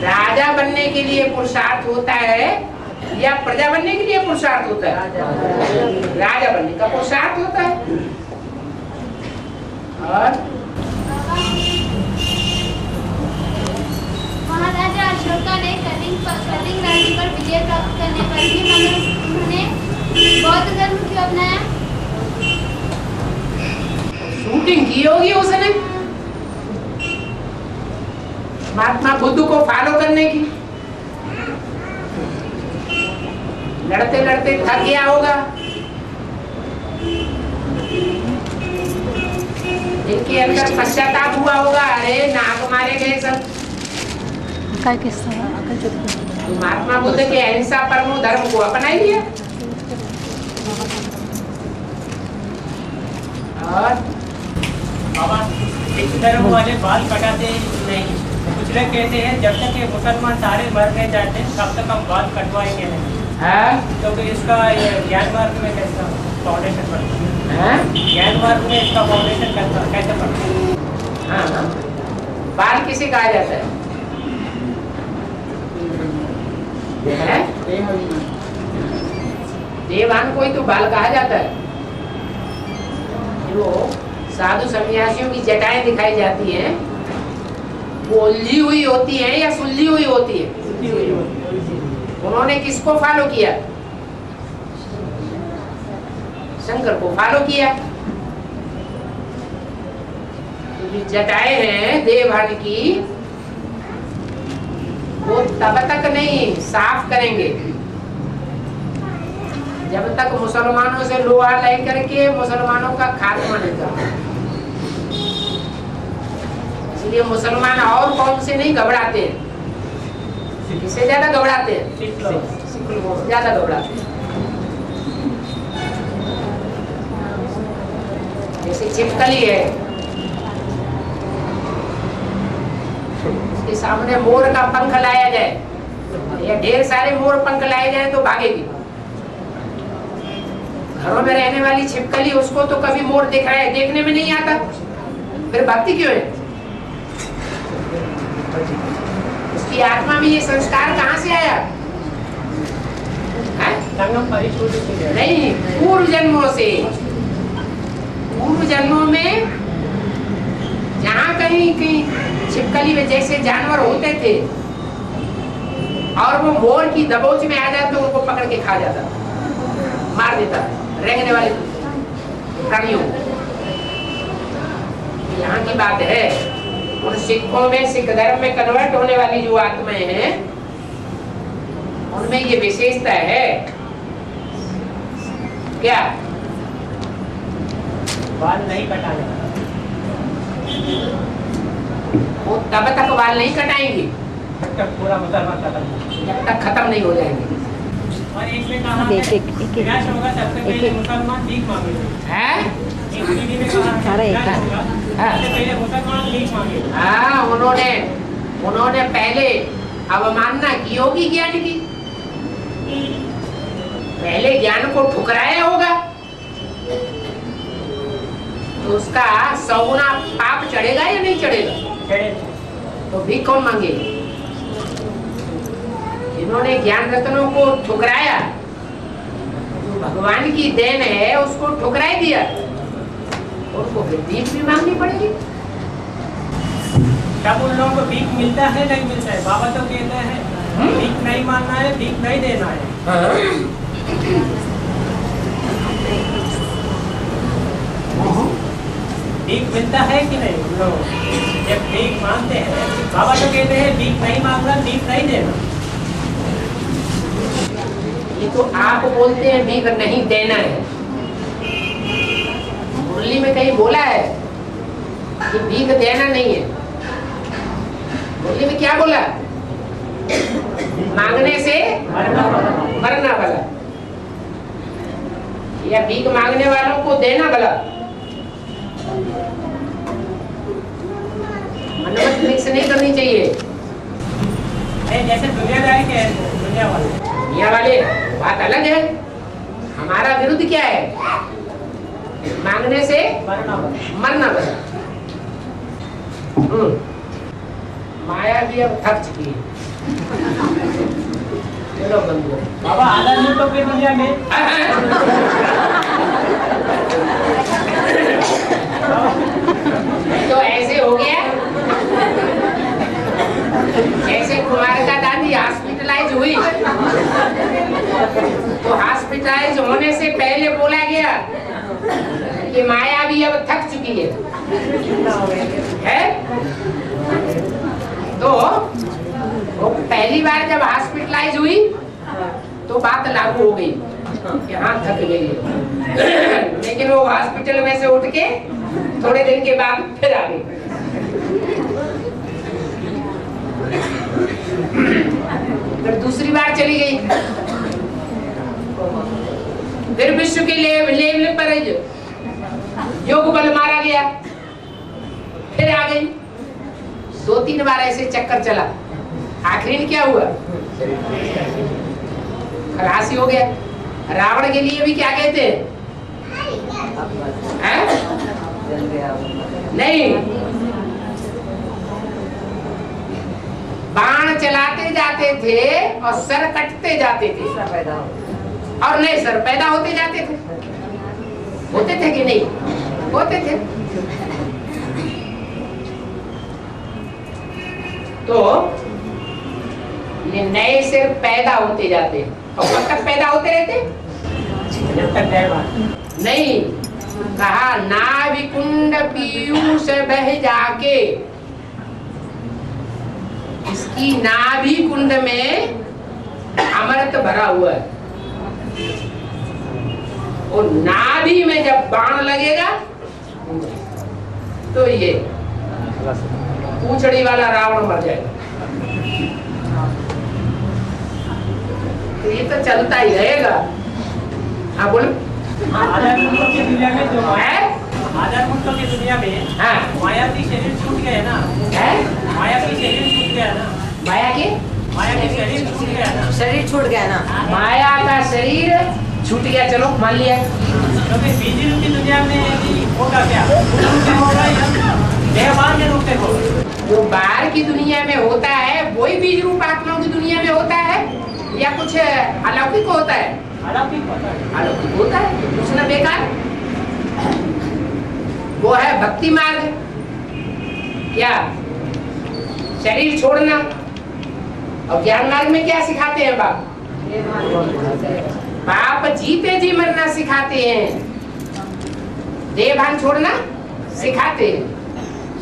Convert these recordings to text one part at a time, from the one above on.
राजा बनने के लिए पुरुषार्थ होता है या प्रजा बनने के लिए पुरुषार्थ होता है? राजा बनने का पुरुषार्थ होता है। और महाराजा अशोका ने कलिंग राज्य पर विजय प्राप्त करने पर भी उन्होंने बौद्ध धर्म क्यों अपनाया? शूटिंग की होगी उसने महात्मा बुद्ध को फॉलो करने की। लड़ते लड़ते थक गया होगा, इनके अंदर पश्चाताप हुआ होगा, अरे नाक मारे गए सब। महात्मा बुद्ध के अहिंसा परमो धर्म को अपनाई लिया। और बाबा सिख धर्म वाले बाल कटाते नहीं, कुछ लोग कहते हैं जब तक ये मुसलमान सारे मर नहीं जाते तब तक हम बाल कटवाएंगे नहीं। तो इसका ज्ञान मार्ग में कैसा फाउंडेशन पड़ता है? ज्ञान मार्ग में इसका फाउंडेशन कैसे पड़ता है? बाल किसे कहा जाता है? देवान को ही तो बाल कहा जाता है। जो साधु सन्यासियों की जटाएं दिखाई जाती हैं वो उलझी हुई होती है या सुलझी हुई होती है? उन्होंने किसको फॉलो किया? शंकर को फॉलो किया। तो जो जटाएं हैं देवहन की वो तब तक नहीं साफ करेंगे जब तक मुसलमानों से लोहा लेकर के मुसलमानों का खात्मा नहीं करते। इसलिए मुसलमान और कौन से नहीं घबराते हैं, किससे ज्यादा घबराते हैं? सिख लोगों से ज्यादा घबराते हैं। जैसे छिपकली है, उसके सामने मोर का पंख लाया जाए या ढेर सारे मोर पंख लाए जाए तो भागेगी। घरों में रहने वाली छिपकली उसको तो कभी मोर दिख रहा है देखने में नहीं आता, फिर भागती क्यों है? उसकी आत्मा में ये संस्कार कहाँ से आया? नहीं, पूर्व जन्मों से। पूर्व जन्मों में जहाँ कहीं कहीं छिपकली में जैसे जानवर होते थे और वो मोर की दबोच में आ जाए तो उनको पकड़ के खा जाता, मार देता रहने वाले प्राणियों। यहाँ की बात है, उन सिखों में, सिख धर्म में कन्वर्ट होने वाली जो आत्माएं हैं उनमें ये विशेषता है क्या? बाल नहीं कटाने, वो तब तक बाल नहीं कटाएंगे जब तक पूरा मुसलमान खत्म, जब तक खत्म नहीं हो जाएंगे। और एक में कहा है विनाश होगा सबसे पहले मुसलमान भीख मांगेंगे। एक विधि में कहा है विनाश होगा सबसे पहले मुसलमान भीख मांगेंगे। हाँ, उन्होंने पहले अवमानना की होगी ज्ञान की, पहले ज्ञान को ठुकराया होगा तो उसका 100 गुना पाप चढ़ेगा या नहीं चढ़ेगा? तो भीख कौन मांगेगा? इन्होंने ज्ञान रत्नों को ठुकराया, जो भगवान की देन है उसको ठुकराई दिया, उनको फिर भीख भी मांगनी पड़ेगी। तब उन लोगों को भीख मिलता है नहीं मिलता है? बाबा तो कहते हैं भीख नहीं मांगना है, भीख नहीं देना है। भीख मिलता है कि नहीं? उन लोगों जब भीख मांगते हैं, बाबा तो कहते हैं भीख नहीं मांगना, भीख नहीं देना। ये तो आप बोलते हैं भीख नहीं देना है, मुरली में कहीं बोला है कि भीख देना नहीं है? मुरली में क्या बोला? मांगने से मरना भला, या भीख मांगने वालों को देना भला? मनमत मिक्स नहीं करनी चाहिए। जैसे दुनियादारी के दुनिया वाले बात अलग है, हमारा विरुद्ध क्या है? मांगने से मरना भला। माया भी अब थक चुकी है। चलो बंधु। बाबा आधार मूर्तों की दुनिया में तो ऐसे हो गया, जैसे कुमारिका दादी हॉस्पिटलाइज हुई, तो हॉस्पिटलाइज होने से पहले बोला गया कि माया भी अब थक चुकी है? तो वो पहली बार जब हॉस्पिटलाइज हुई तो बात लागू हो गई कि हाँ थक गई है। लेकिन वो हॉस्पिटल में से उठ के थोड़े दिन के बाद फिर आ गई। फिर दूसरी बार चली गई, फिर विश्व के लेवल पर योग बल मारा गया, फिर आ गई। 2-3 बार ऐसे चक्कर चला, आखिरी में क्या हुआ? खलासी हो गया। रावण के लिए भी क्या कहते हैं? नहीं, बाण चलाते जाते थे और सर कटते जाते थे, और नए सर पैदा होते जाते थे। होते थे कि नहीं? होते थे। तो ये नए सिर पैदा होते जाते, और कब तक पैदा होते रहते? जब तक नहीं, कहा नाभिकुंड पीयूष बह जाके, इसकी नाभि कुंड में अमृत भरा हुआ है, और नाभि में जब बाण लगेगा तो ये पूंछड़ी वाला रावण मर जाएगा। तो ये तो चलता ही रहेगा। हाँ बोलो। आधार मूर्तों की दुनिया में जो है? आधार मूर्तों की दुनिया में हाँ। माया की शरीर छूट गया है ना? है? माया की शरीर छूट गया ना? माया के? माया की शरीर छूट गया ना? शरीर छूट गया ना? माया का शरीर छूट गया, चलो मान लिया। तो फिर बीजी रूप की दुनिया में होगा क्या? होगा या देहभान के रूप में होगा? जो बाहर की दुनिया में होता है वही बीज रूप आत्माओं की दुनिया में होता है, या कुछ अलौकिक होता है? अलौकिक होता है। अलौकिक होता है, कुछ ना बेकार। वो है भक्ति मार्ग। क्या? शरीर छोड़ना। और ज्ञान मार्ग में क्या सिखाते हैं बाप? बाप जीते जी मरना सिखाते हैं, देह भान छोड़ना सिखाते हैं,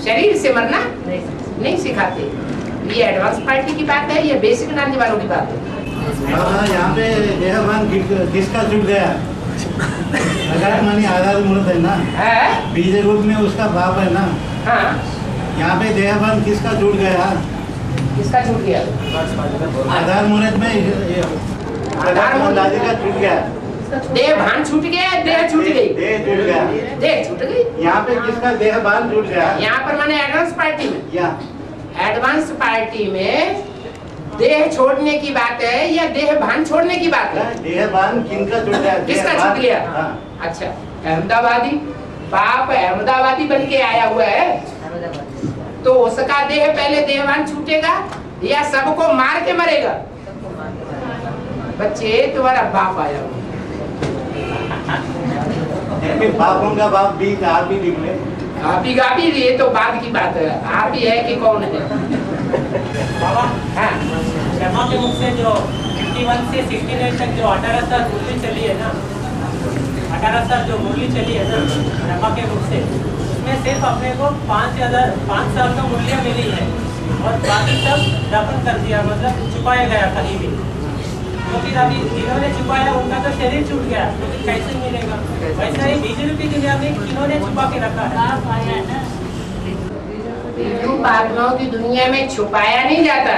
शरीर से मरना नहीं सिखाते। ये एडवांस पार्टी की बात है, ये बेसिक नॉलेज वालों की बात है। यहाँ पे देहभान किसका छूट गया? अगर मानी आधार मूर्त है ना, है? बीज रूप में उसका बाप है ना, हाँ। यहाँ पे देहभान किसका छूट गया? किसका छूट गया? आधार मूर्त में आधार मूर्त दादी का छूट गया, देह भान छूट गया, देह छूट गई, देह छूट गया। देह छूट गई। यहाँ पे किसका देहभान छूट गया? यहाँ पर मैंने एडवांस पार्टी में, या एडवांस पार्टी में देह छोड़ने की बात है या देह भान छोड़ने की बात है? देहभान किनका छूट गया? किसका छूट गया? हाँ। अच्छा, अहमदाबादी बाप अहमदाबादी बन के आया हुआ है, तो उसका देह पहले देहभान छूटेगा या सबको मार के मरेगा? बच्चे तुम्हारा बाप आया हुआ, बापों का बाप भी आप भी निकले। आप ही गापी, ये तो बाद की बात है। आप ही है कि कौन है? बाबा हाँ। शर्मा के मुख से जो 51 से 69 तक जो 18 साल मुरली चली है ना, 18 साल जो मुरली चली है ना शर्मा के मुख से, उसमें सिर्फ अपने को 5 साल का मुरलियाँ मिली है, और बाकी सब दफन कर दिया, मतलब छुपाया गया कहीं भी। तो फिर अभी जिन्होंने छुपाया उनका तो शरीर छूट गया, तो फिर कैसे मिलेगा? वैसा ही बीज रूपी दुनिया में किन्होंने छुपा के रखा है? रूप आत्माओं की दुनिया में छुपाया नहीं जाता,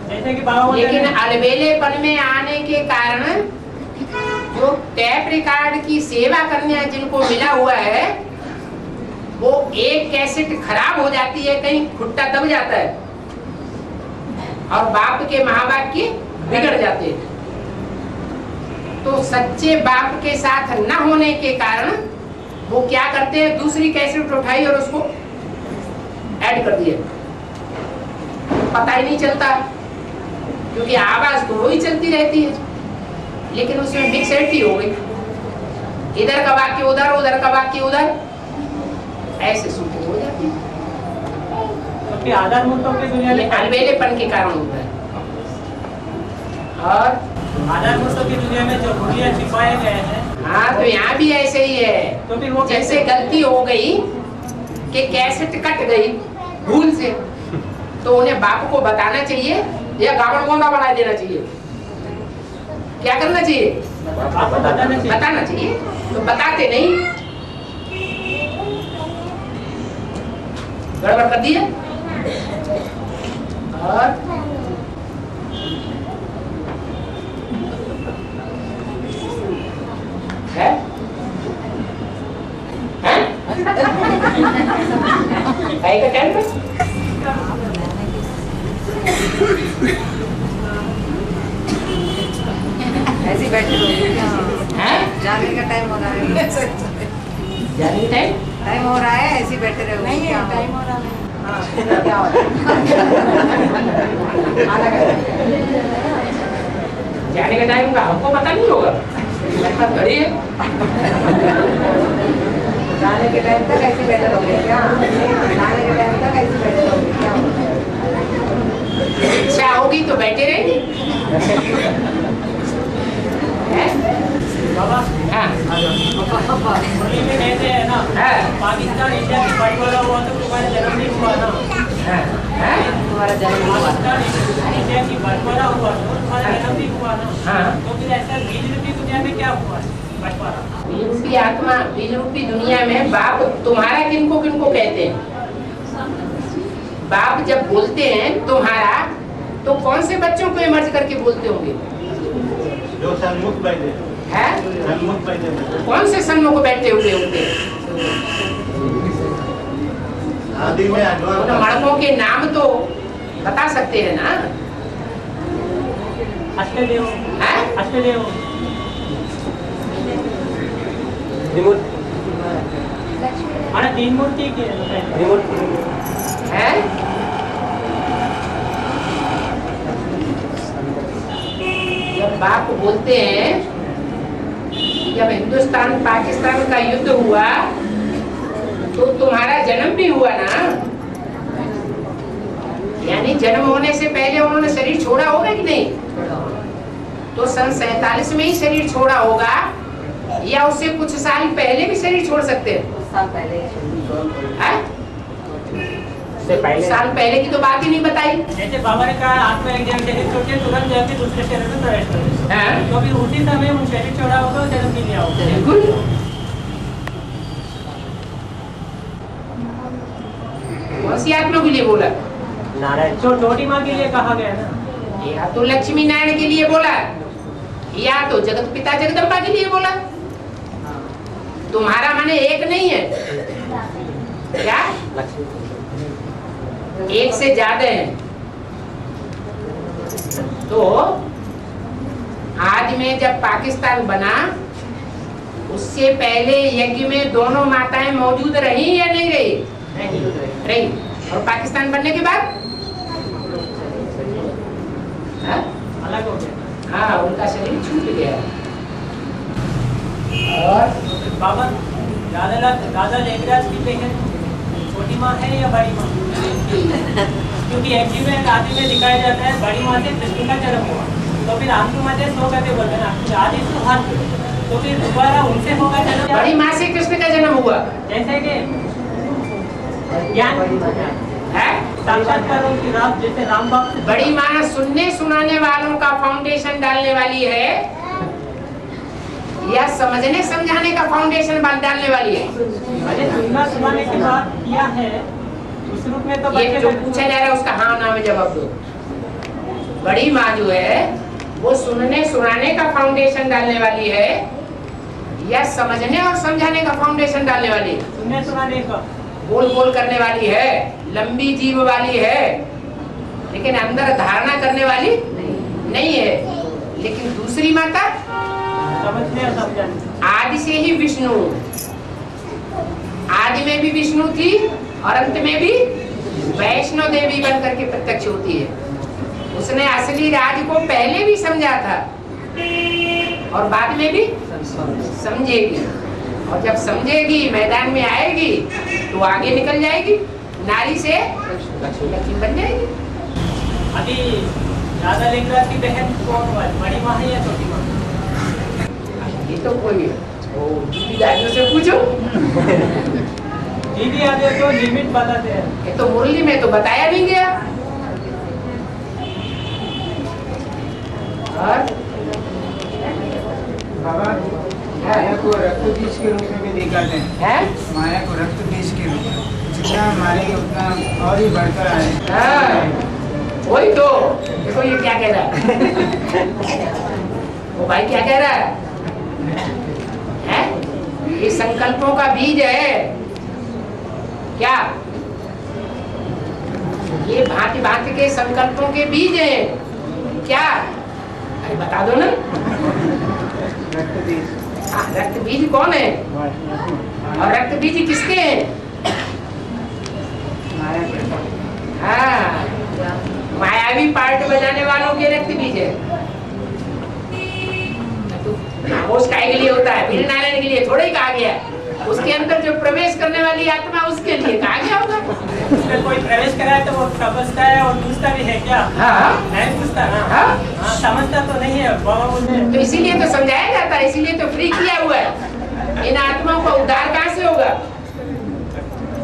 जैसे कि बाबा लेकिन अलबेलेपन में आने के कारण जो टैप रिकॉर्ड की सेवा करने जिनको मिला हुआ है, वो एक कैसेट खराब हो जाती है, कहीं खुट्टा दब जाता है, और बाप के महाबाप की बिगड़ जाते हैं। तो सच्चे बाप के साथ न होने के कारण वो क्या करते हैं, दूसरी कैसेट उठाई और उसको ऐड कर दिया। पता ही नहीं चलता, क्योंकि आवाज तो वही चलती रहती है, लेकिन उसमें मिक्सरिटी हो गई, इधर का वाक्य उधर, उधर का वाक्य उधर, ऐसे शूटिंग हो जाती है। क्योंकि आधार मूर्तों की दुनिया में अलबेलेपन के कारण होता है। और आधार मूर्तों की दुनिया में जो भूलिया छिपाए गए हैं, हाँ, तो यहाँ भी ऐसे ही है। तो फिर वो जैसे गलती हो गई कि कैसेट कट गई भूल से, तो उन्हें बाप को बताना चाहिए या गावड़ गोंदा बना देना चाहिए? क्या करना चाहिए? बताना चाहिए। तो बताते नहीं, गड़बड़ कर दी है। और है? का टाइम पे ऐसे ही बैठे रहोगे क्या? हैं? जाने का टाइम हो रहा है। जाने का टाइम हो रहा है, ऐसे ही बैठे रहोगे नहीं क्या? है, टाइम हो रहा है। हाँ, क्या हो रहा जाने का टाइम का हमको पता नहीं होगा, मेरे पास घड़ी है। जाने के टाइम तक ऐसे बैठे रहोगे क्या? जाने के टाइम तक ऐसे बैठे रहोगे क्या? इच्छा होगी तो बैठे रहेंगे। बाबा हाँ, होली में कहते हैं ना, हाँ, पाकिस्तान इंडिया की बंटवारा हुआ तो तुम्हारा जन्म नहीं हुआ ना। हाँ, हाँ, तुम्हारा जन्म हुआ। पाकिस्तान इंडिया की बंटवारा हुआ तो तुम्हारा जन्म नहीं हुआ ना। हाँ। तो फिर ऐसा बीज रूपी दुनिया में क्या हुआ बंटवारा? बीज रूपी आत्मा, बीज रूपी दुनिया में बाप तुम्हारा किनको किनको कहते हैं? बाप जब बोलते हैं तुम्हारा, तो कौन से बच्चों को इमर्ज करके बोलते होंगे? जो सन्मुख बैठे, है? सन्मुख बैठे, कौन से सन्मुख बैठे हुए होंगे? आदि में उन अडवांस मड़कों के नाम तो बता सकते हैं ना? अष्टदेव, है? अष्टदेव, हमारा तीन मूर्ति के है? जब बाप बोलते हैं, जब हिंदुस्तान पाकिस्तान का युद्ध हुआ तो तुम्हारा जन्म भी हुआ ना, यानी जन्म होने से पहले उन्होंने शरीर छोड़ा होगा कि नहीं? तो सन 47 में ही शरीर छोड़ा होगा, या उससे कुछ साल पहले भी शरीर छोड़ सकते हैं? कुछ साल पहले है? साल पहले की तो बात ही नहीं बताई। जैसे बाबा ने कहा आत्मा एक जन्म शरीर छोड़ के तुरंत जाके दूसरे शरीर में प्रवेश कर, है? तो फिर उसी समय वो शरीर छोड़ा होगा और जन्म भी लिया होगा। बिल्कुल। कौन सी आत्मा के लिए बोला? नारायण छोटी माँ के लिए कहा गया ना। या तो लक्ष्मी नारायण के लिए बोला, या तो जगत पिता जगदम्बा के लिए बोला। तुम्हारा माने एक नहीं है क्या? एक से ज्यादा है। तो आज में जब पाकिस्तान बना, उससे पहले यज्ञ में दोनों माताएं मौजूद रही या नहीं रही? रही। और पाकिस्तान बनने के बाद हाँ? अलग हो गया। हाँ, उनका शरीर छूट गया। और बाबा दादा लेखराज कहते हैं छोटी माँ है या बड़ी माँ? क्योंकि एक जी में आदि में दिखाया जाता है बड़ी माँ से कृष्ण का जन्म हुआ, तो फिर आंसू माँ से सो कहते बोलते हैं ना, आदि से हाथ, तो फिर दोबारा उनसे होगा जन्म। बड़ी माँ से कृष्ण का जन्म हुआ जैसे कि ज्ञान है? साक्षात्कार की राम, जैसे राम बाप बड़ी माँ सुनने सुनाने वालों का फाउंडेशन डालने वाली है या समझने समझाने का फाउंडेशन डालने वाली है? अरे सुनना सुनाने के बाद किया है उस रूप में तो ये जो पूछा जा रहा है उसका हाँ ना में जवाब दो। बड़ी माँ जो है वो सुनने सुनाने का फाउंडेशन डालने वाली है या समझने और समझाने का फाउंडेशन डालने वाली है? सुनने सुनाने का। बोल बोल करने वाली है, लंबी जीव वाली है, लेकिन अंदर धारणा करने वाली नहीं है। लेकिन दूसरी माता समझने और समझाने। आदि से ही विष्णु, आदि में भी विष्णु थी और अंत में भी वैष्णो देवी बन करके प्रत्यक्ष होती है। उसने असली राज को पहले भी समझा था और बाद में भी समझेगी, और जब समझेगी मैदान में आएगी तो आगे निकल जाएगी, नारी से लक्ष्मी बन जाएगी। अभी राधा लिंगराज की बहन कौन हुआ, बड़ी माँ है या छोटी माँ? ये तो कोई दीदी दादियों से पूछो। दीदी आगे तो लिमिट बताते हैं। ये तो मुरली में तो बताया नहीं गया। और बाबा माया को रक्त बीज के रूप में भी देखा है। माया को रक्त बीज के रूप में जितना मारेंगे उतना और ही बढ़कर आए। हाँ, वही तो देखो ये क्या कह रहा है। वो भाई क्या कह रहा है? ये संकल्पों का बीज है क्या? ये भांति भांति के संकल्पों के बीज हैं क्या? अरे बता दो ना। रक्त बीज। हाँ, रक्त बीज कौन है और रक्त बीज किसके हैं? माया के। हाँ, मायावी पार्ट बजाने वालों के रक्त बीज है। खामोश काय के लिए होता है, फिर नारायण के लिए थोड़ा ही कहा गया। उसके अंदर जो प्रवेश करने वाली आत्मा उसके लिए कहा गया होगा। उसमें कोई प्रवेश कराए तो वो समझता है और पूछता भी है क्या? हाँ, नहीं पूछता ना। हाँ, समझता तो नहीं है बाबा बोलते। तो इसीलिए तो समझाया जाता है, इसीलिए तो फ्री किया हुआ है। इन आत्माओं का उद्धार कहाँ से होगा?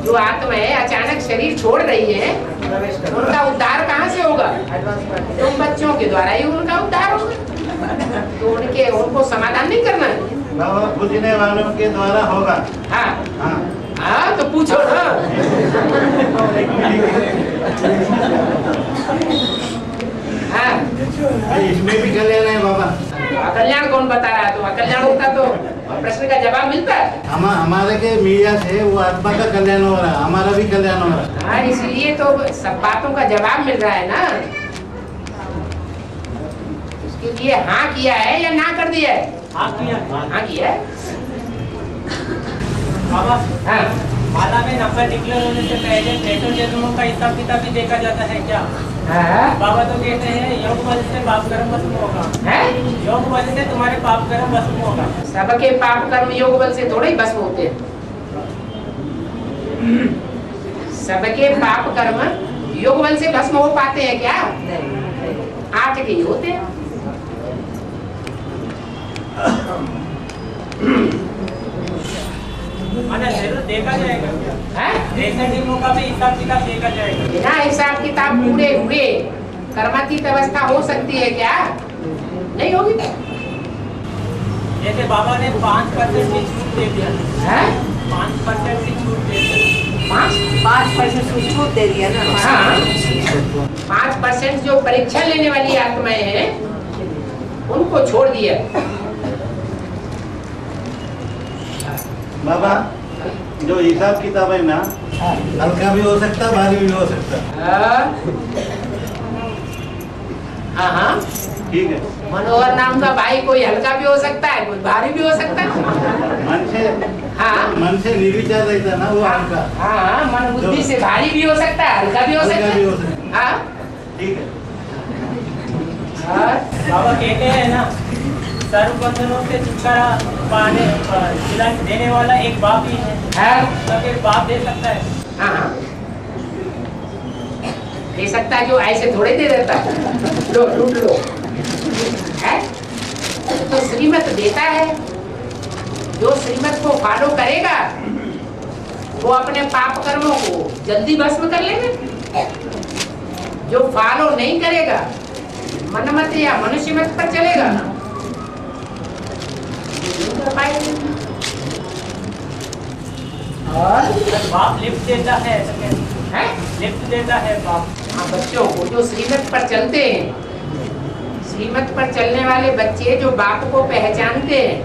जो आत्माएं अचानक शरीर छोड़ रही है उनका उद्धार कहाँ से होगा? तुम बच्चों के द्वारा ही उनका उद्धार होगा। तो उनको समाधान नहीं करना है। बाबा बुझने वालों के द्वारा होगा। हाँ हाँ हाँ, तो पूछो ना। हाँ, इसमें भी कल्याण है बाबा। कल्याण कौन बता रहा है? तो अकल्याण होता तो प्रश्न का जवाब मिलता है। हमारे के मीडिया से वो आत्मा का कल्याण हो रहा है, हमारा भी कल्याण हो रहा है। हाँ, इसलिए तो सब बातों का जवाब मिल रहा है ना। उसके लिए हाँ किया है या ना कर दिया है? हाँ किया। हाँ किया है। बाबा हाँ, माला में नंबर डिक्लेयर होने से पहले प्लेटो जन्मों का हिसाब किताब भी देखा जाता है क्या? हाँ, बाबा तो कहते हैं योग बल से पाप कर्म भस्म होगा। है? योग बल से तुम्हारे पाप कर्म भस्म होगा। सबके पाप कर्म योग बल से थोड़े ही भस्म होते हैं। सबके पाप कर्म योग बल से भस्म हो पाते हैं क्या? 8 के ही होते हैं। माना जरूर देखा जाएगा क्या? हैं? देखने जन्मों का भी हिसाब किताब देखा जाएगा। बिना हिसाब किताब पूरे हुए कर्मातीत अवस्था हो सकती है क्या? नहीं होगी। जैसे बाबा ने 5% की छूट दे दिया। हैं? 5% की छूट दे दिया। 5% की छूट दे दिया ना। हाँ, 5% जो परीक्षा लेने वाली आत्माएं हैं उनको छोड़ दिया। बाबा जो हिसाब किताब है ना, हल्का भी हो सकता, भारी भी हो सकता। हाँ हाँ, ठीक है। मनोहर नाम का भाई कोई हल्का भी हो सकता है, कोई भारी भी हो सकता है। मन से निर्विचार रहता है ना वो हल्का। हाँ, मन बुद्धि से भारी भी हो सकता है, हल्का भी हो सकता है। हाँ, ठीक है। बाबा कहते हैं ना, सर्व बंधनों से छुटकारा पाने देने वाला एक बाप ही है। तो फिर बाप दे सकता है। हाँ, दे सकता है, जो ऐसे थोड़े दे देता है। लो लूट लो, है? तो श्रीमत देता है। जो श्रीमत को फॉलो करेगा वो अपने पाप कर्मों को जल्दी भस्म कर लेगा। जो फॉलो नहीं करेगा, मनमत या मनुष्य मत पर चलेगा, नहीं कर पाएगा। और बाप लिफ्ट देता है, लिफ्ट देता है बाप। हाँ, बच्चों को जो श्रीमत पर चलते हैं, श्रीमत पर चलने वाले बच्चे जो बाप को पहचानते हैं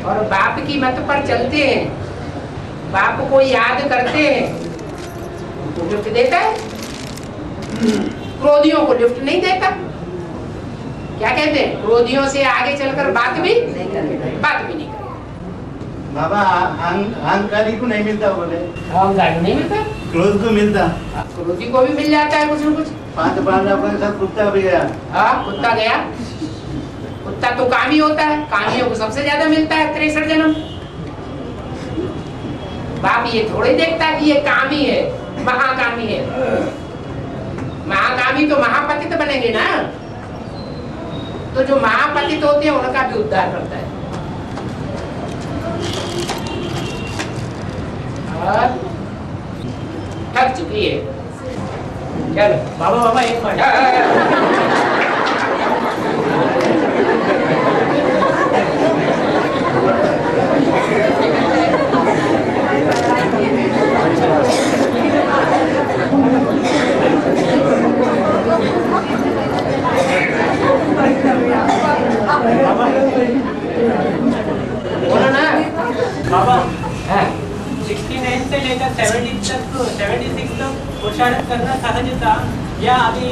और बाप की मत पर चलते हैं, बाप को याद करते हैं, उनको लिफ्ट देता है। क्रोधियों को लिफ्ट नहीं देता। क्या कहते हैं? क्रोधियों से आगे चलकर बात भी नहीं करेगा। बाबा अहंकारी को नहीं मिलता बोले, गाड़ी नहीं मिलता, क्रोध को मिलता। क्रोधी को भी मिल जाता है कुछ न कुछ। 5 पांडव के साथ कुत्ता भी गया। हाँ, कुत्ता गया। कुत्ता तो कामी होता है, कामियों को सबसे ज्यादा मिलता है 63 जन्म। बाप ये थोड़ी देखता कि ये कामी है, महाकामी है। महाकामी तो महापतित बनेंगे ना, तो जो महापतित होते हैं उनका भी उद्धार करता है। और थक चुकी है, चलो बाबा बाबा एक मिनट। बोलो ना बाबा हाँ। 69 से लेकर 76 तक पुरुषार्थ करना सहज था, या अभी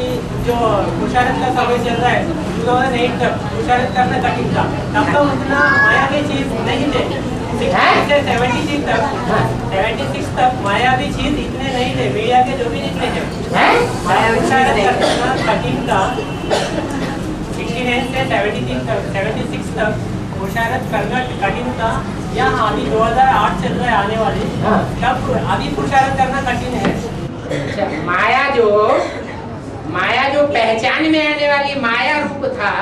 जो पुरुषार्थ का समय चल रहा है 2008 तक पुरुषार्थ करना कठिन था? तब तो उतना मायावी चीज नहीं थे। 60 से 76 तक मायावी चीज इतने नहीं थे, मीडिया के जो भी निकले थे पुरुषार्थ करना कठिन था। 69 से 76 तक पुरुषार्थ करना कठिन था, या अभी 2008 चल रहा है आने वाले, तब अभी पुरुषार्थ करना कठिन है। अच्छा, माया जो पहचान में आने वाली माया रूप था,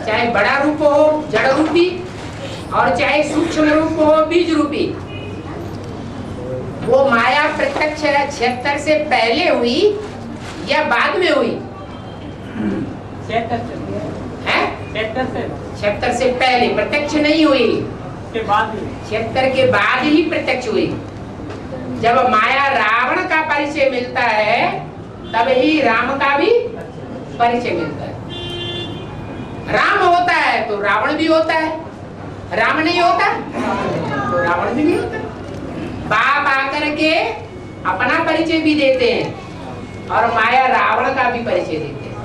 चाहे बड़ा रूप हो जड़ रूपी, और चाहे सूक्ष्म रूप हो बीज रूपी, वो माया प्रत्यक्ष 76 से पहले हुई या बाद में हुई? 76 से पहले प्रत्यक्ष नहीं हुई, के बाद 76 के बाद ही प्रत्यक्ष हुई। जब माया रावण का परिचय मिलता है तब ही राम का भी परिचय मिलता है। राम होता है तो रावण भी होता है, राम नहीं होता तो रावण भी नहीं होता। बाप आकर के अपना परिचय भी देते हैं और माया रावण का भी परिचय देते हैं।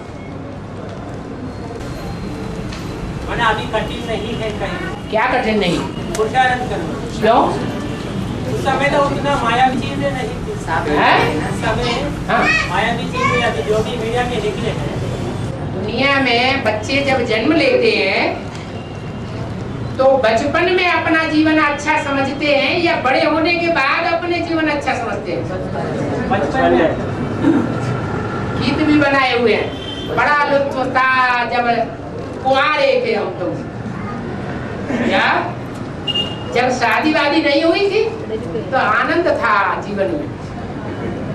मैंने अभी कठिन नहीं है कहीं, क्या कठिन नहीं? पुरुषार्थ करना। क्यों? उस समय तो उतना मायावी चीजें नहीं थी। उस समय मायावी चीजें अभी जो भी मीडिया के निकले हैं। दुनिया में बच्चे जब जन्म लेते हैं तो बचपन में अपना जीवन अच्छा समझते हैं या बड़े होने के बाद अपने जीवन अच्छा समझते हैं? बचपन में गीत भी बनाए हुए हैं, बड़ा लुत्फ था जब कुआरे थे हम तो, या जब शादी वादी नहीं हुई थी तो आनंद था जीवन में,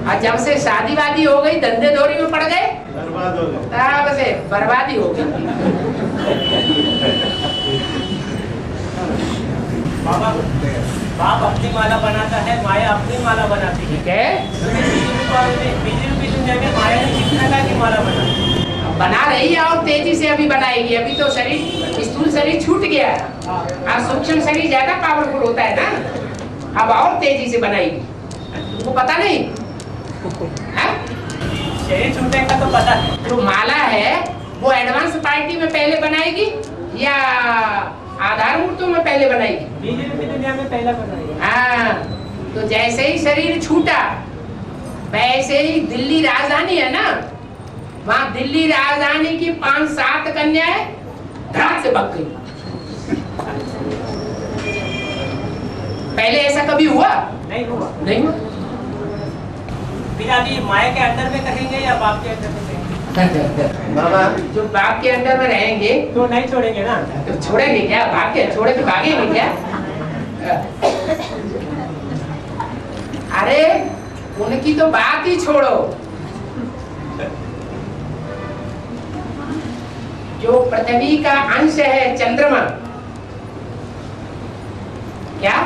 और जब से शादी वादी हो गई धंधे दौरी में पड़ गए बर्बाद हो गए। तब से बर्बादी हो गई। बाबा बाप अपनी माला बनाता है, माया अपनी माला बनाती है। ठीक है, बीजेपी दुनिया में माया ने कितना का की माला बनाई? बना रही है और तेजी से अभी बनाएगी। अभी तो शरीर स्थूल शरीर छूट गया है, और सूक्ष्म शरीर ज्यादा पावरफुल होता है ना, अब और तेजी से बनाएगी। तुमको पता नहीं है? शरीर छूटने का तो पता है। जो माला है वो एडवांस पार्टी में पहले बनाएगी या आधार मूर्तों में पहले बनाएगी? बीजेपी दुनिया में पहला बनाई। हाँ, तो जैसे ही शरीर छूटा वैसे ही दिल्ली राजधानी है ना, वहाँ दिल्ली राजधानी की 5-7 कन्याएं धड़ाक से भाग गई। पहले ऐसा कभी हुआ? नहीं हुआ। नहीं हुआ। फिर अभी माया के अंदर में करेंगे या बाप के अंदर में करेंगे? बाबा जो बाप के अंदर में रहेंगे तो नहीं छोड़ेंगे ना। तो छोड़ेंगे क्या? भाग के छोड़े तो भागेंगे क्या? अरे उनकी तो बात ही छोड़ो, जो पृथ्वी का अंश है चंद्रमा, क्या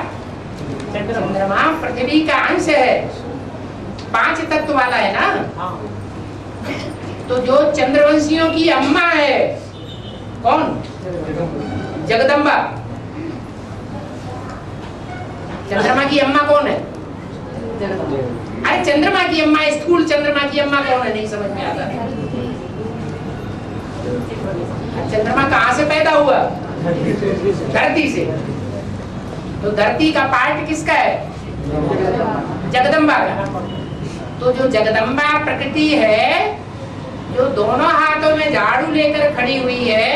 चंद्रमा पृथ्वी का अंश है, 5 तत्व वाला है ना। हाँ। तो जो चंद्रवंशियों की अम्मा है कौन? जगदम्बा। चंद्रमा की अम्मा कौन है? अरे चंद्रमा की अम्मा, स्थूल चंद्रमा की अम्मा कौन है? नहीं समझ में आता। चंद्रमा कहाँ से पैदा हुआ? धरती से। तो धरती का पार्ट किसका है? जगदम्बा का। तो जो जगदम्बा प्रकृति है, जो दोनों हाथों में झाड़ू लेकर खड़ी हुई है,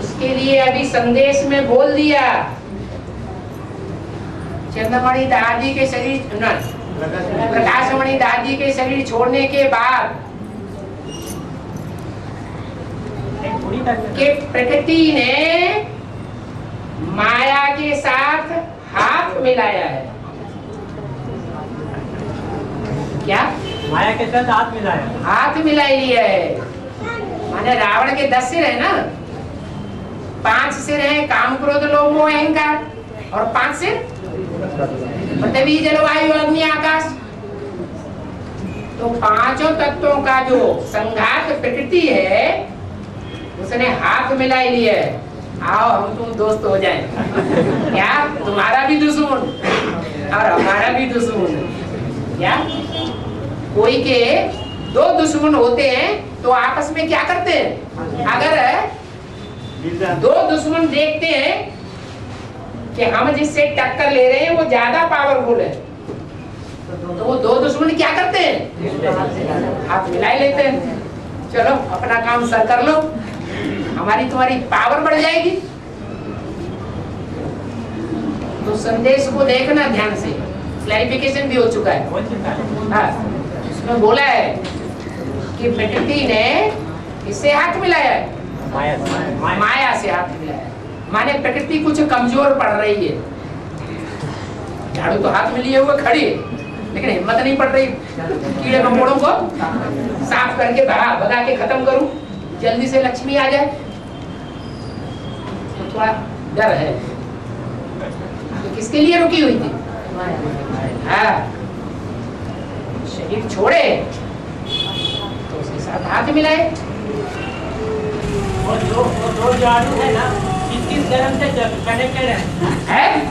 उसके लिए अभी संदेश में बोल दिया, चंद्रमणि दादी के शरीर न प्रकाशमणि दादी के शरीर छोड़ने के बाद कि प्रकृति ने माया के साथ हाथ मिलाया है। क्या? माया के साथ हाथ मिलाया, हाथ मिला लिया है। माने रावण के 10 सिर है ना, 5 सिर है काम क्रोध लोभ मोह अहंकार, और 5 सिर पृथ्वी जल वायु अग्नि आकाश। तो पांचों तत्वों का जो संघात प्रकृति है, उसने हाथ मिला लिया है। आओ हम तुम दोस्त हो जाएं। क्या? तुम्हारा भी दुश्मन और हमारा भी दुश्मन। क्या? कोई के 2 दुश्मन होते हैं तो आपस में क्या करते हैं? अगर 2 दुश्मन देखते हैं कि हम जिससे टक्कर ले रहे हैं वो ज्यादा पावरफुल है, तो वो 2 दुश्मन क्या करते हैं? हाथ मिला लेते हैं। चलो अपना काम सर कर लो, हमारी तुम्हारी पावर बढ़ जाएगी। तो संदेश को देखना ध्यान से, क्लैरिफिकेशन भी हो चुका है। हाँ, इसमें बोला है कि प्रकृति ने इससे हाथ मिलाया है, माया से हाथ मिलाया है। माने प्रकृति कुछ कमजोर पड़ रही है। झाड़ू तो हाथ में लिए हुए खड़ी है, लेकिन हिम्मत नहीं पड़ रही कीड़े मकोड़ों को साफ करके भगा के खत्म करूं, जल्दी से लक्ष्मी आ जाए। तो थोड़ा डर है। तो किसके लिए रुकी हुई थी? हाँ, शरीर छोड़े तो उसके साथ हाथ मिलाए। और दो झाड़ू है ना, किस धर्म से कनेक्टेड है?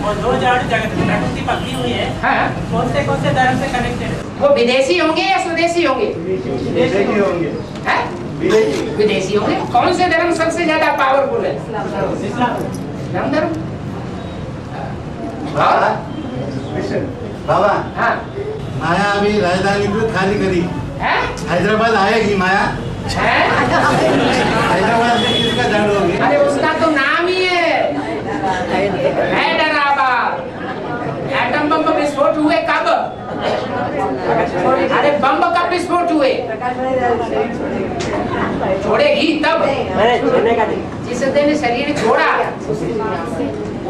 और 2 झाड़ू प्रकृति पकड़ी हुई है। हाँ, कौन से धर्म से कनेक्टेड है? वो विदेशी होंगे या स्वदेशी होंगे? विदेशी होंगे। हैं? विदेशी होंगे। कौन से धर्म सबसे ज्यादा पावरफुल है? इस्लाम धर्म। बाबा, हाँ, माया अभी राजधानी को खाली करी, हैं? हैदराबाद आएगी माया। हैं? हैदराबाद में किसका झाड़ू होगी? अरे उसका तो नाम ही है हैदराबाद। एटम बम विस्फोट हुए कब? अरे बम कब विस्फोट हुए? छोड़ेगी तब। जिस दिन शरीर छोड़ा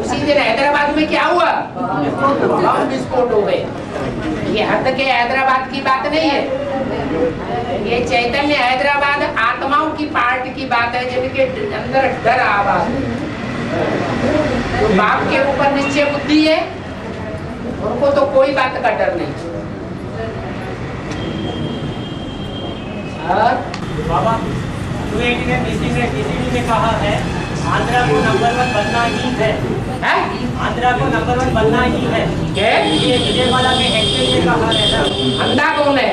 उसी दिन हैदराबाद में क्या हुआ? बम विस्फोट हो गए। ये हद के हैदराबाद की बात नहीं है, ये चैतन्य हैदराबाद आत्माओं की पार्ट की बात है, जिनके अंदर डर आवाज, जो बाप के ऊपर निश्चय बुद्धि है, उनको तो कोई बात का डर नहीं। बाबा 280 में कहा है आंध्रा को नंबर 1 बनना ही है। आंध्रा को नंबर 1 बनना ही है। ये विजयवाड़ा के एक्सेल में कहा है ना। अंधा कौन है?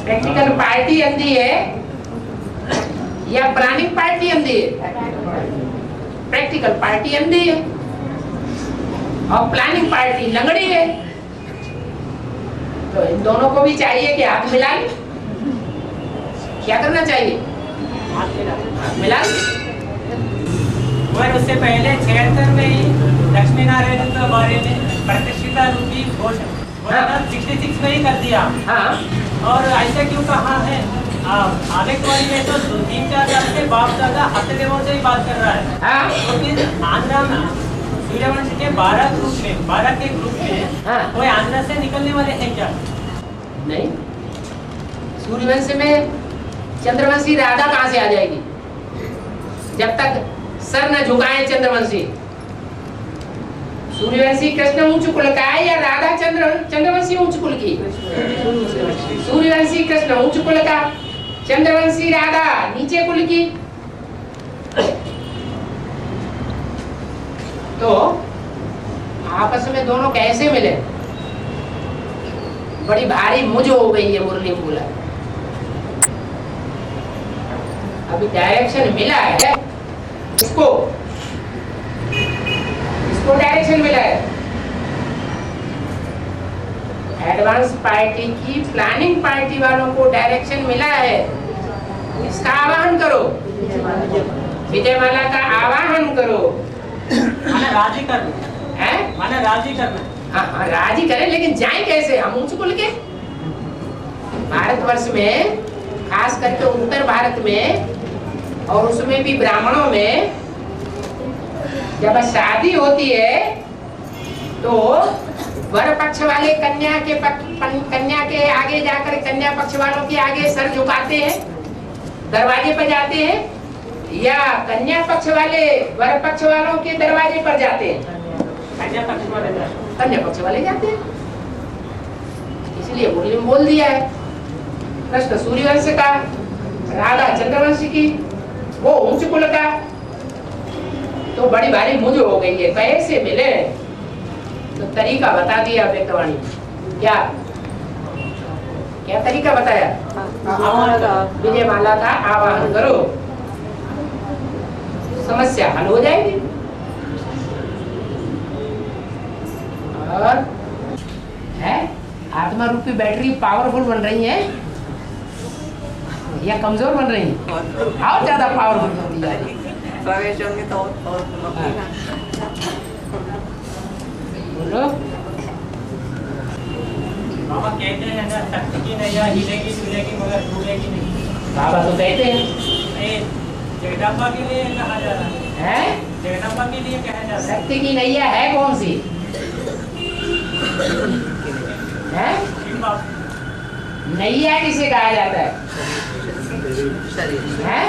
प्रैक्टिकल पार्टी अंधी है या प्लानिंग पार्टी अंधी है? प्रैक्टिकल पार्टी अंधी है और प्लानिंग पार्टी लंगड़ी है। तो इन दोनों को भी चाहिए कि हाथ मिला ले। क्या करना चाहिए? हाथ मिला ले। और उससे पहले 76 में ही लक्ष्मी नारायण के बारे में प्रतिष्ठिता रूपी घोषणा 66 में ही कर दिया। हाँ, और ऐसे क्यों कहा है? आगे वाली में तो 3-4 साल के बाप दादा हथदेवों से ही बात कर रहा है। हाँ, तो फिर आंध्रा में सूर्यवंश के 12 के ग्रुप में हाँ। कोई आंध्रा से निकलने वाले हैं क्या? नहीं। सूर्यवंश में चंद्रवंशी राधा कहाँ से आ जाएगी? जब तक सर न झुकाए चंद्रवंशी। सूर्यवंशी कृष्ण ऊंच कुल का है या राधा चंद्रवंशी ऊंच कुल की? सूर्यवंशी कृष्ण ऊंच कुल का, चंद्रवंशी राधा नीचे कुल की। तो आपस में दोनों कैसे मिले? बड़ी भारी मुझ हो गई है मुरली बोला। अभी डायरेक्शन मिला है इसको डायरेक्शन मिला है। एडवांस पार्टी की प्लानिंग पार्टी वालों को डायरेक्शन मिला है। इसका आवाहन करो, विजयमाला का आवाहन करो। माने राजी करना है, माने राजी करना। हाँ राजी करें, लेकिन जाए कैसे? हम ऊंच कुल के भारतवर्ष में, खास करके उत्तर भारत में और उसमें भी ब्राह्मणों में जब शादी होती है तो वर पक्ष वाले कन्या के आगे जाकर कन्या पक्ष वालों के आगे सर झुकाते हैं, दरवाजे पर जाते हैं, या कन्या पक्ष वाले वर पक्ष वालों के दरवाजे पर जाते हैं? कन्या पक्ष वाले जाते हैं। इसलिए मुरली में बोल दिया है, कृष्ण सूर्यवंश का, राधा चंद्रवंश की, वो ऊंच कुल का। तो बड़ी भारी मुझ हो गई है, कैसे मिले? तो तरीका बता दिया व्यक्तवाणी। क्या क्या तरीका बताया? विजयमाला का आवाहन करो, समस्या हल हो जाएगी। और है आत्मा रूपी बैटरी पावरफुल बन रही है या कमजोर बन रही है? और ज्यादा पावरफुल बनती जा रही है। प्रवेश होंगे तो और बोलो। बाबा कहते हैं ना, शक्ति की नैया हिलेगी डुलेगी मगर डूबेगी नहीं। बाबा तो कहते हैं। नहीं, जगदम्बा के लिए कहा जा रहा है। हैं? जगदम्बा के लिए कहा जा रहा है। शक्ति की नैया है कौन सी? है? नैया किसे कहा जाता है? हैं?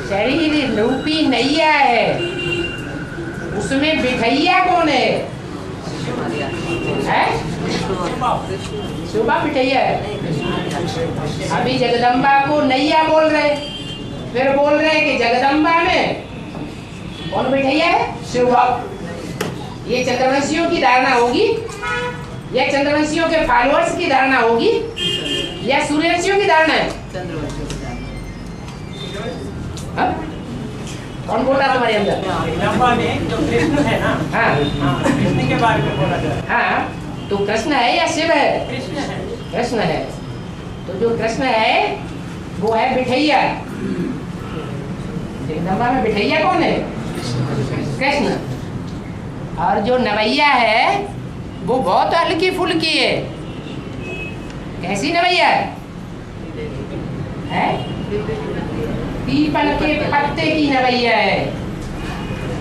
शरीर रूपी नैया है, उसमें बिठैया कौन है? शोभा बिठैया है। अभी जगदम्बा को नैया बोल रहे, फिर बोल रहे कि जगदम्बा में कौन बिठैया है? शोभा। ये चंद्रवंशियों की धारणा होगी या चंद्रवंशियों के फॉलोअर्स की धारणा होगी या सूर्यवंशियों की धारणा है? हाँ? कौन बोल रहा तुम्हारे अंदर? जगदम्बा में जो कृष्ण है ना, हाँ कृष्ण के बारे में बोला जा रहा है। हाँ, तो कृष्ण है या शिव है? कृष्ण है। कृष्ण है। तो जो कृष्ण है वो है बिठैया। जगदम्बा में बिठैया कौन है? कृष्ण। और जो नवैया है वो बहुत हल्की फुल्की है। कैसी नवैया है? पीपल के पत्ते की नवैया है।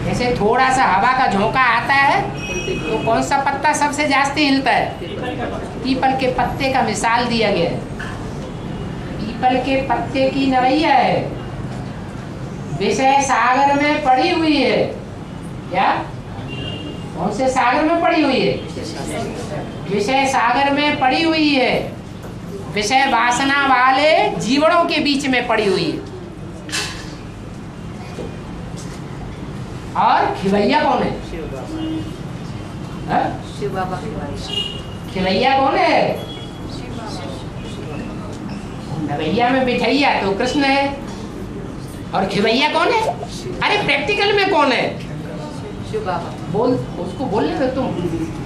जैसे थोड़ा सा हवा का झोंका आता है तो कौन सा पत्ता सबसे जास्ती हिलता है? पीपल के पत्ते का मिसाल दिया गया है। पीपल के पत्ते की नवैया है, विषय सागर में पड़ी हुई है। क्या? कौन से सागर में पड़ी हुई है? विषय सागर में पड़ी हुई है, विषय वासना वाले जीवनों के बीच में पड़ी हुई है। और खिवैया कौन है? शिव बाबा खिवैया कौन है? नवैया में बिठैया तो कृष्ण है, और खिवैया कौन है? अरे प्रैक्टिकल में कौन है? शिव बाबा। बोल, उसको बोलने में तुम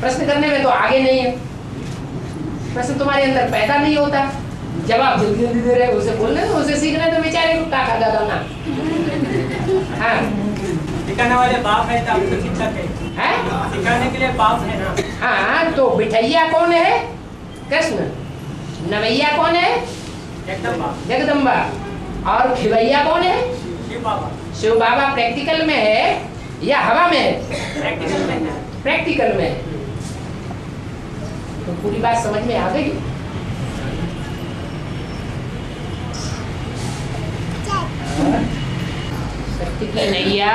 प्रश्न करने में तो आगे नहीं है। प्रश्न तुम्हारे अंदर पैदा नहीं होता, जवाब जल्दी जल्दी दे रहे, उसे बोलने तो उसे सीखने तो बेचारे को क्या खागा करना। हाँ, सिखाने वाले बाप है तो आप तो शिक्षक है। सिखाने के लिए बाप है ना। हाँ, तो बिठैया कौन है? कृष्ण। नवैया कौन है? जगदम्बा। जगदम्बा। और खिवैया कौन है? शिव बाबा। शिव बाबा प्रैक्टिकल में है या हवा में है? प्रैक्टिकल में है। प्रैक्टिकल में। तो पूरी बात समझ में आ गई? शक्ति की नैया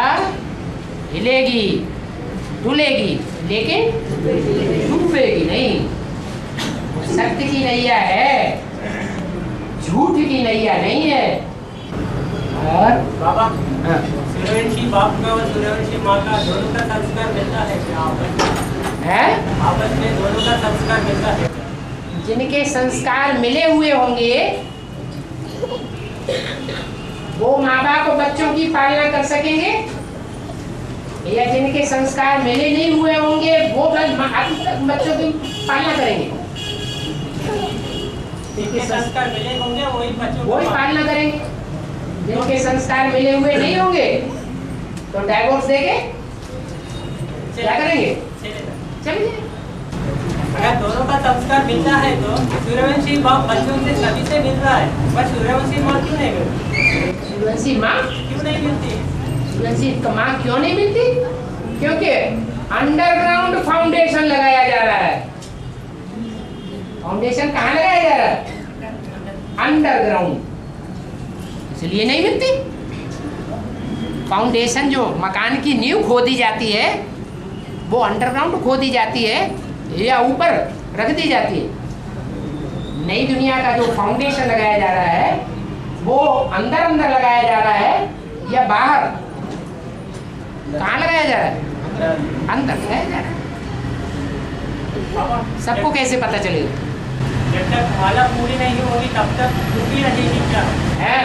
हिलेगी डुलेगी लेकिन डूबेगी नहीं। शक्ति की नैया है, झूठ की नैया नहीं है। और बाबा, सूर्यवंशी बाप का और सूर्यवंशी माँ का दोनों का संस्कार मिलता है क्या आपस में दोनों का संस्कार मिलता है? जिनके संस्कार मिले हुए होंगे वो माँ बाप बच्चों की पालना कर सकेंगे, या जिनके संस्कार मिले नहीं हुए होंगे वो बच्चों की पालना करेंगे? जिनके संस्कार मिले होंगे वही पालना करेंगे। जिनके संस्कार मिले हुए नहीं होंगे तो डाइवोर्स देके क्या करेंगे? चलिए। अगर दोनों का संस्कार मिलता है तो सूर्यवंशी बाप बच्चों से सभी से मिल रहा है, पर सूर्यवंशी माँ क्यों नहीं मिलती? सूर्यवंशी माँ क्यों नहीं मिलती? सूर्यवंशी माँ क्यों नहीं मिलती? क्योंकि अंडरग्राउंड फाउंडेशन लगाया जा रहा है। फाउंडेशन कहाँ लगाया जा रहा है? अंडरग्राउंड, इसलिए नहीं मिलती। फाउंडेशन जो मकान की नींव खोदी जाती है वो अंडरग्राउंड खोदी जाती है या ऊपर रख दी जाती है। नई दुनिया का जो फाउंडेशन लगाया जा रहा है वो अंदर अंदर लगाया जा रहा है या बाहर? कहाँ लगाया जा रहा है? अंदर लगाया जा रहा है। सबको कैसे पता चलेगा? जब तक माला पूरी नहीं होगी तब तक रुकी रहेगी क्या है?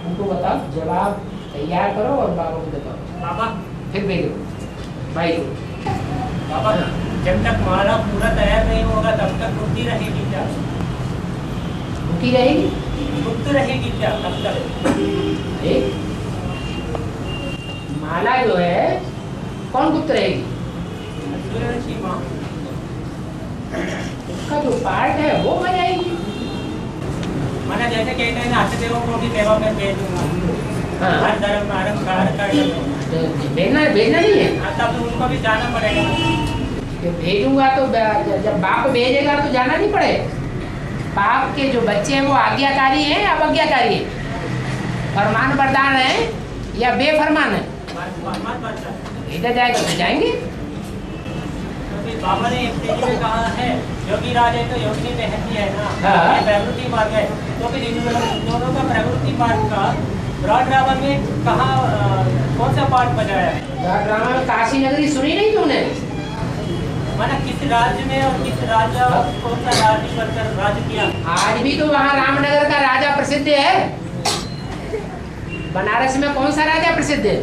उनको बताओ, जवाब तैयार करो और बाबा को बताओ। बाबा फिर भेजो भाई को। बाबा जब तक माला पूरा तैयार नहीं होगा तब तक रुकी रहेगी क्या? रुकी रहेगी? गुप्त रहेगी क्या तब तक? एक माला जो है कौन गुप्त रहेगी? सूर्यवंशी माँ। उसका जो पार्ट है वो बन जाएगी। मैंने जैसे कहते हैं ना, देवों को भी सेवा में भेज दूंगा। हाँ। हर धर्म भेजना नहीं है। तब तो उनको भी जाना पड़ेगा। भेजूंगा तो जब बाप भेजेगा तो जाना नहीं पड़ेगा। बाप के जो बच्चे हैं वो आज्ञाकारी हैं या अवज्ञाकारी हैं? फरमान बरदान है या बेफरमान है? इधर जाएगा तो जाएंगे। बाबा ने एक तेजी में कहा है योगी राज है तो योगी बहती है ना, हाँ। ये प्रवृत्ति मार्ग है। तो फिर इन दोनों का प्रवृत्ति मार्ग का ब्रॉड ड्रामा में कहाँ कौन सा पार्ट बजाया है? ड्रामा में काशी नगरी सुनी नहीं तुमने? माना किस राज्य में और किस राजा कौन सा राज्य बनकर राज किया? आज भी तो वहाँ रामनगर का राजा प्रसिद्ध है। बनारस में कौन सा राजा प्रसिद्ध है?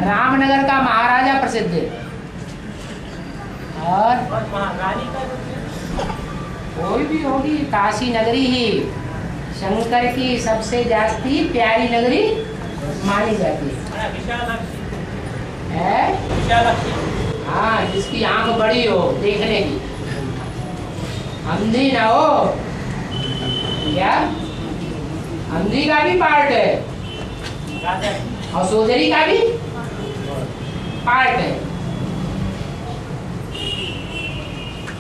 रामनगर का महाराजा प्रसिद्ध है। और महारानी का कोई भी होगी, काशी नगरी ही शंकर की सबसे जास्ती प्यारी नगरी मानी जाती है। विशालाक्षी है? विशालाक्षी। हाँ, जिसकी आंख बड़ी हो देखने की, अंधी ना हो। क्या अंधी का भी पार्ट है राजा और सोजरी का भी पार्ट है।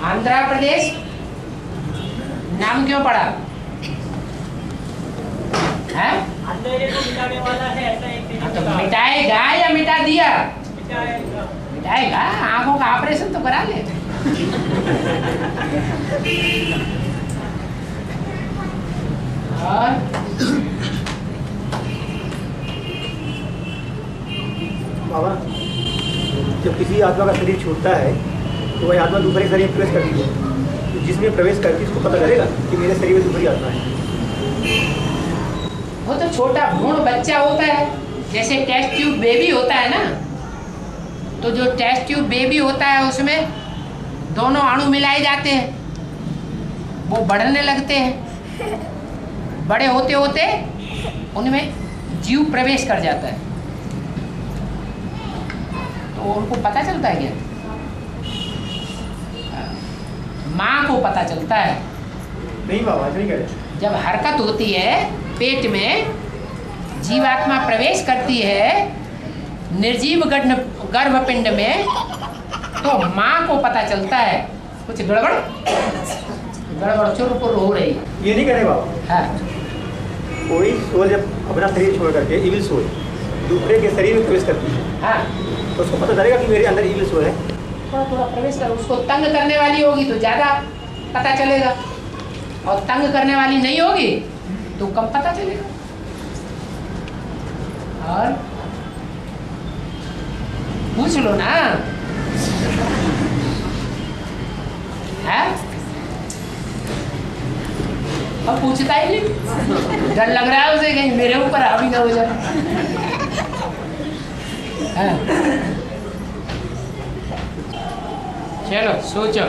आंध्र प्रदेश नाम क्यों पड़ा है? अंधेरे को मिटाने वाला है, ऐसा एक तेजी तो में कहा। मिटाएगा या मिटा दिया? मिटाएगा। मिटाएगा। आंखों का ऑपरेशन तो करा ले। और बाबा जब किसी आत्मा का शरीर छूटता है तो वह आत्मा दूसरे शरीर में प्रवेश करती है, तो जिसमें प्रवेश करती है उसको पता चलेगा कि मेरे शरीर में दूसरी आत्मा है। वो तो छोटा भ्रूण बच्चा होता है, जैसे टेस्ट ट्यूब बेबी होता है ना, तो जो टेस्ट ट्यूब बेबी होता है उसमें दोनों अणु मिलाए जाते हैं, वो बढ़ने लगते हैं। बड़े होते होते उनमें जीव प्रवेश कर जाता है, तो उनको पता चलता है क्या? माँ को पता चलता है। नहीं बाबा नहीं कह रहे। जब हरकत होती है पेट में, जीवात्मा प्रवेश करती है निर्जीव गर्भपिंड में, तो माँ को पता चलता है कुछ गड़बड़ चुरपुर हो रही। ये नहीं कह रहे बाबा। हाँ। कोई सोल जब अपना शरीर छोड़ करके इविल सोल दूसरे के शरीर में प्रवेश करती है, हाँ, तो उसको पता चलेगा कि मेरे अंदर इविल सोल है। थोड़ा थोड़ा प्रवेश कर, उसको तंग करने वाली होगी तो ज़्यादा पता चलेगा, और तंग करने वाली नहीं होगी तो कम पता चलेगा। और पूछ लो ना, है? अब पूछता ही नहीं, डर लग रहा है उसे कहीं मेरे ऊपर हावी ना हो जाए। हाँ। चलो सोचो।